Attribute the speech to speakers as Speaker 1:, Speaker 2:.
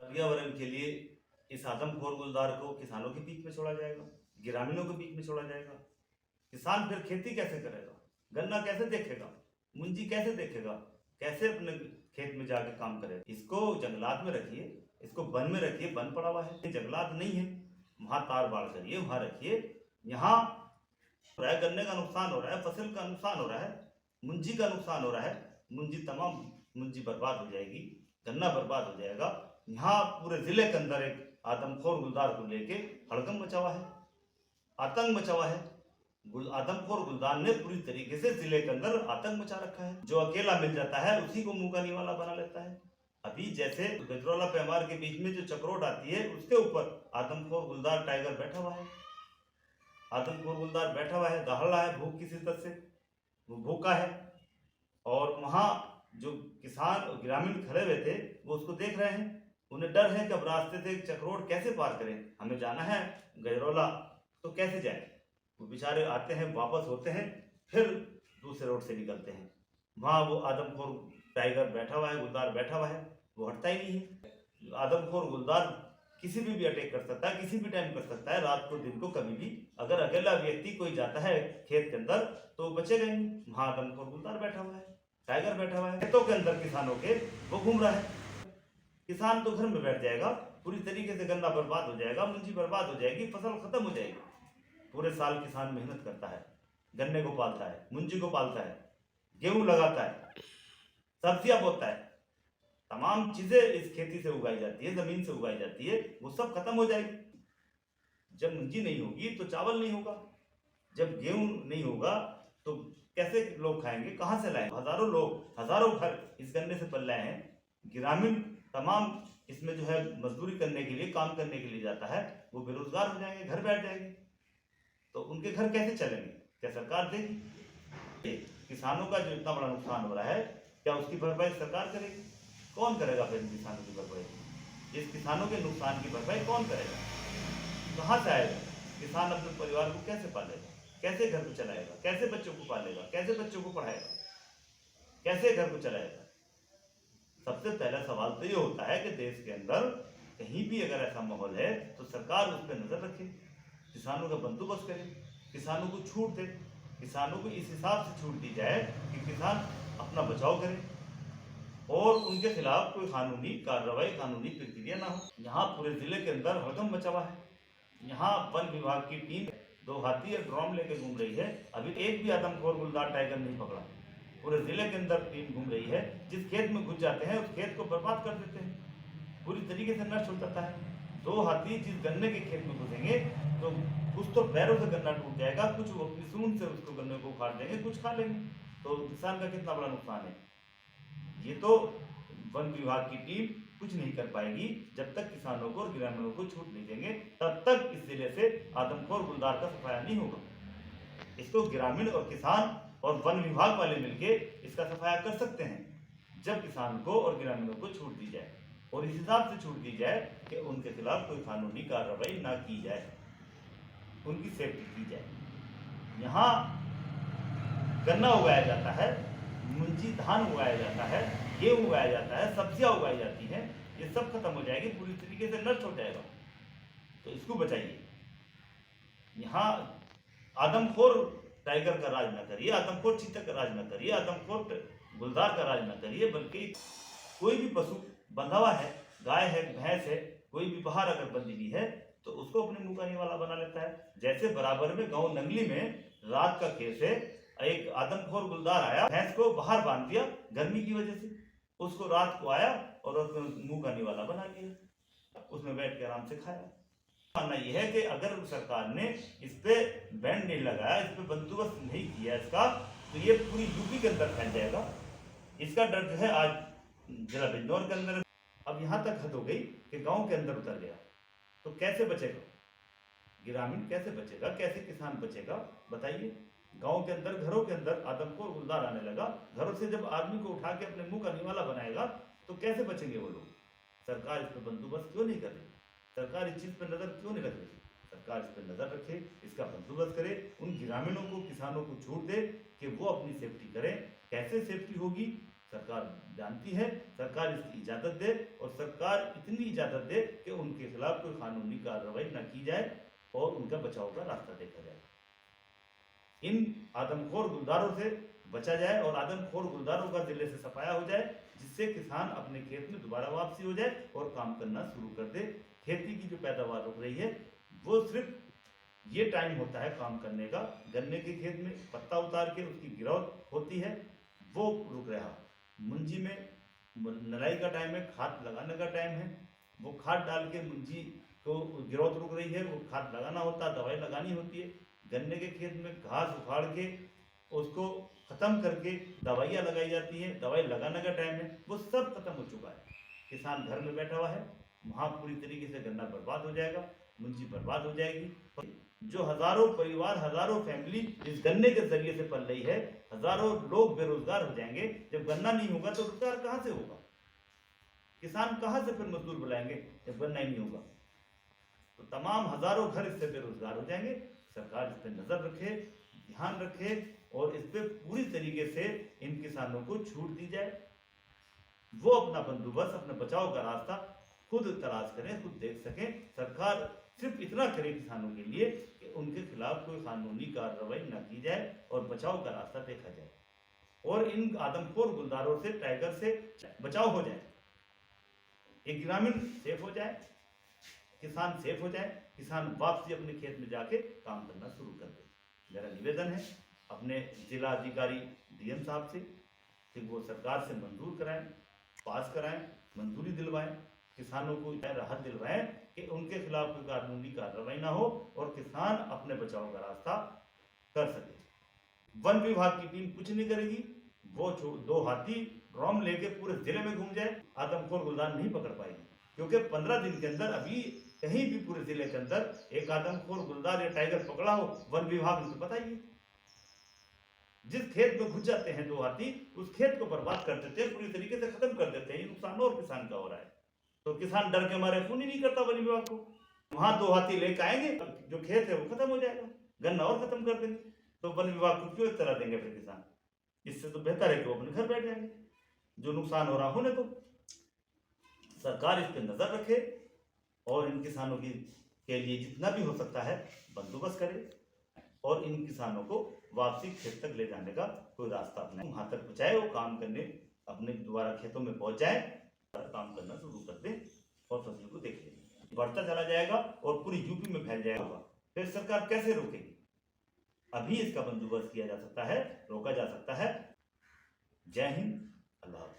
Speaker 1: पर्यावरण के लिए इस आदमखोर गुलदार को किसानों के बीच में छोड़ा जाएगा, ग्रामीणों के बीच में छोड़ा जाएगा। किसान फिर खेती कैसे करेगा, गन्ना कैसे देखेगा, मुंजी कैसे देखेगा, कैसे अपने खेत में जाके काम करेगा? इसको जंगलात में रखिए, इसको वन में रखिए, वन पड़ा हुआ है, जंगलात नहीं है, वहां तार बाड़ करिए, वहां रखिए। यहाँ गन्ने का नुकसान हो रहा है, फसल का नुकसान हो रहा है, मुंजी का नुकसान हो रहा है, तमाम मुंजी बर्बाद हो जाएगी, गन्ना बर्बाद हो जाएगा। यहाँ पूरे जिले के अंदर एक आदमखोर गुलदार को लेके हड़कंप मचा हुआ है, आतंक मचा हुआ है। आदमखोर गुलदार ने पूरी तरीके से जिले के अंदर आतंक मचा रखा है। जो अकेला मिल जाता है उसी को मुंह का निवाला बना लेता है। अभी जैसे गजरौला पैमार के बीच में जो चक्रोट आती है उसके ऊपर आदमखोर गुलदार टाइगर बैठा हुआ है। आदमखोर गुलदार बैठा हुआ है, दहाड़ रहा है भूख की शिद्दत से, वो भूखा है। और वहां जो किसान और ग्रामीण खड़े हुए थे वो उसको देख रहे हैं, उन्हें डर है कि अब रास्ते से चक्रोट कैसे पार करें, हमें जाना है गजरौला तो कैसे जाए। वो बेचारे आते हैं, वापस होते हैं, फिर दूसरे रोड से निकलते हैं। वहां वो आदमखोर टाइगर बैठा हुआ है, गुलदार बैठा हुआ है, वो हटता ही नहीं है। आदमखोर गुलदार किसी भी अटैक कर सकता है, किसी भी टाइम कर सकता है, रात को दिन को कभी भी। अगर अकेला व्यक्ति कोई जाता है खेत के अंदर तो बचेगा ही नहीं। वहां आदमखोर गुलदार बैठा हुआ है, टाइगर बैठा हुआ है, खेतों के अंदर किसानों के वो घूम रहा है। किसान तो घर में बैठ जाएगा, पूरी तरीके से गन्ना बर्बाद हो जाएगा, मुंजी बर्बाद हो जाएगी, फसल खत्म हो जाएगी। पूरे साल किसान मेहनत करता है, गन्ने को पालता है, मुंजी को पालता है, गेहूं लगाता है, सब्जियां बोता है, तमाम चीजें इस खेती से उगाई जाती है, जमीन से उगाई जाती है, वो सब खत्म हो जाएगी। जब मुंजी नहीं होगी तो चावल नहीं होगा, जब गेहूं नहीं होगा तो कैसे लोग खाएंगे, कहां से लाएंगे? हजारों लोग, हजारों घर इस गन्ने से पल रहे हैं। ग्रामीण तमाम इसमें जो है मजदूरी करने के लिए, काम करने के लिए जाता है, वो बेरोजगार हो जाएंगे, घर बैठ जाएंगे, तो उनके घर कैसे चलेंगे? क्या सरकार देगी? किसानों का जो इतना बड़ा नुकसान हो रहा है, क्या उसकी भरपाई सरकार करेगी? कौन करेगा फिर किसानों की भरपाई? इस किसानों के नुकसान की भरपाई कौन करेगा? कहाँ से आएगा? किसान अपने परिवार को कैसे पालेगा, कैसे घर को चलाएगा, कैसे बच्चों को पालेगा, कैसे बच्चों को पढ़ाएगा, कैसे घर को चलाएगा? सबसे पहला सवाल तो ये होता है कि देश के अंदर कहीं भी अगर ऐसा माहौल है तो सरकार उस पर नजर रखे, किसानों का बंदोबस्त करे, किसानों को छूट दे, किसानों को इस हिसाब से छूट दी जाए कि किसान अपना बचाव करे और उनके खिलाफ कोई कानूनी कार्रवाई, कानूनी प्रक्रिया ना हो। यहाँ पूरे जिले के अंदर हड़कंप मचा हुआ है। यहाँ वन विभाग की टीम 2 हाथी और ड्रोन लेकर घूम रही है, अभी एक भी आदमखोर गुलदार टाइगर नहीं पकड़ा। पूरे जिले के अंदर टीम घूम रही है, जिस खेत में घुस जाते हैं उस खेत को बर्बाद कर देते हैं, पूरी तरीके से नष्ट हो जाता है। 2 हाथी जिस गन्ने के खेत में घुसेंगे तो कुछ तो पैरों से गन्ना टूट जाएगा, कुछ वो अपनी सूंड से उसको गन्ने को उखाड़ देंगे, कुछ खा लेंगे, तो किसान का कितना बड़ा नुकसान है। ये तो वन विभाग की टीम कुछ नहीं कर पाएगी जब तक किसानों को और ग्रामीणों को छूट नहीं देंगे, तब तक इस जिले से आदमखोर गुलदार का सफाया नहीं होगा। इसको ग्रामीण और किसान और वन विभाग वाले मिलके इसका सफाया कर सकते हैं, जब किसान को और ग्रामीणों को छूट दी जाए और इस हिसाब से छूट दी जाए कि उनके खिलाफ कोई कानूनी कार्रवाई ना की जाए, उनकी सेफ्टी की जाए। यहाँ गन्ना उगाया जाता है, मुंजी धान उगाया जाता है, गेहूं उगाया जाता है, सब्जियां उगाई जाती हैं, ये सब खत्म हो जाएगी, पूरी तरीके से नष्ट हो जाएगा, तो इसको बचाइए। यहाँ आदमखोर टाइगर का राज न करिए, आदमखोर चीता का राज न करिए, आदमखोर गुलदार का राज न करिए, बल्कि कोई भी पशु बंधा हुआ है, गाय है, भैंस है, कोई भी बाहर अगर बंधी हुई है तो उसको अपने मुंह का निवाला बना लेता है। जैसे बराबर में गांव नंगली में रात का केस है, एक आदमखोर गुलदार आया, भैंस को बाहर बांध दिया गर्मी की वजह से, उसको रात को आया और उसको मुंह का निवाला बना दिया, उसमें बैठ के आराम से खाया। मानना यह है कि अगर सरकार ने इस पे बैन नहीं लगाया, इस पे बंदोबस्त नहीं किया इसका, तो ये पूरी यूपी के अंदर फैल जाएगा। इसका डर जो है आज जिला बिजनौर के अंदर, अब यहाँ तक हद हो गई कि गांव के अंदर उतर गया, तो कैसे बचेगा ग्रामीण, कैसे बचेगा, कैसे किसान बचेगा बताइए? गांव के अंदर, घरों के अंदर आदमखोर गुलदार आने लगा, घरों से जब आदमी को उठा के अपने मुंह का निवाला बनाएगा तो कैसे बचेंगे वो लोग? सरकार इस पर बंदोबस्त क्यों नहीं कर रही? सरकार इस चीज पर नजर क्यों नहीं रख रही? सरकार इस पर नजर रखे, इसका बंदोबस्त करे, उन ग्रामीणों को, किसानों को छूट दे कि वो अपनी सेफ्टी करें। कैसे सेफ्टी होगी, सरकार जानती है, सरकार इसकी इजाज़त दे और सरकार इतनी इजाज़त दे कि उनके खिलाफ कोई कानूनी कार्रवाई न की जाए और उनका बचाव का रास्ता देखा जाए। इन आदमखोर गुलदारों से बचा जाए और आदमखोर गुलदारों का जिले से सफाया हो जाए, जिससे किसान अपने खेत में दोबारा वापसी हो जाए और काम करना शुरू कर दे। खेती की जो पैदावार रुक रही है वो सिर्फ ये टाइम होता है काम करने का, गन्ने के खेत में पत्ता उतार के उसकी गिरौत होती है वो रुक रहा। मुंजी में नराई का टाइम है, खाद लगाने का टाइम है, वो खाद डाल के मुंजी को गिरौत रुक रही है, वो खाद लगाना होता है, दवाई लगानी होती है। गन्ने के खेत में घास उखाड़ के उसको खत्म करके दवाइयाँ लगाई जाती हैं, दवाई लगाने का टाइम है, वो सब खत्म हो चुका है। किसान घर में बैठा हुआ है, वहाँ पूरी तरीके से गन्ना बर्बाद हो जाएगा, मुंजी बर्बाद हो जाएगी। जो हजारों परिवार, हजारों फैमिली इस गन्ने के जरिए से पल रही है, हजारों लोग बेरोजगार हो जाएंगे। जब गन्ना नहीं होगा तो रोजगार कहाँ से होगा? किसान कहाँ से फिर मजदूर बुलाएंगे जब गन्ना ही नहीं होगा? तो तमाम हजारों घर इससे बेरोजगार हो जाएंगे। सरकार इस पर नजर रखे, ध्यान रखे और इस पर पूरी तरीके से इन किसानों को छूट दी जाए। वो अपना बंदोबस्त, अपने बचाव का रास्ता खुद तलाश करें, खुद देख सकें। सरकार सिर्फ इतना करे किसानों के लिए कि उनके खिलाफ कोई कानूनी कार्रवाई न की जाए और बचाव का रास्ता देखा जाए और इन आदमखोर गुलदारों से, टाइगर से बचाव हो जाए। एक ग्रामीण सेफ हो जाए, किसान सेफ हो जाए, किसान वापसी अपने खेत में जाके काम करना शुरू कर दे। मेरा निवेदन है अपने जिला अधिकारी डीएम साहब से कि वो सरकार से मंजूर कराएं, पास कराएं, मंजूरी दिलवाएं, किसानों को राहत दिलवाएं कि उनके खिलाफ कोई कानूनी कार्रवाई ना हो और किसान अपने बचाव का रास्ता कर सके। वन विभाग की टीम कुछ नहीं करेगी, वो 2 हाथी ड्रम लेके पूरे जिले में घूम जाए, आदमखोर गुलदार नहीं पकड़ पाएगी। क्योंकि 15 दिन के अंदर अभी कहीं भी पूरे जिले के अंदर एक आदमखोर गुलदार या टाइगर पकड़ा हो, वन विभाग ने तो बताइए। जिस खेत में घुस जाते हैं 2 हाथी, उस खेत को बर्बाद कर देते हैं, पूरी तरीके से खत्म कर देते हैं। ये नुकसान और किसान का हो रहा है। तो किसान डर के मारे फोन ही नहीं करता वन विभाग को। वहां 2 हाथी लेके आएंगे, जो खेत है वो खत्म हो जाएगा, गन्ना और खत्म कर देंगे। तो वन विभाग को क्यों इत्तला देंगे फिर किसान? इससे तो बेहतर है कि वो अपने घर बैठ जाएंगे, जो नुकसान हो रहा होने को। सरकार इस पर नजर रखे और इन किसानों की के लिए जितना भी हो सकता है बंदोबस्त करे और इन किसानों को वापसी खेत तक ले जाने का कोई रास्ता अपने वहां तक पहुंचाए, वो काम करने अपने दोबारा खेतों में पहुंच जाए, काम करना शुरू कर दे और फसल को देख ले। बढ़ता चला जाएगा और पूरी यूपी में फैल जाएगा। फिर सरकार कैसे रोकेगी? अभी इसका बंदोबस्त किया जा सकता है, रोका जा सकता है। जय हिंद, अल्लाह हाफ़िज़।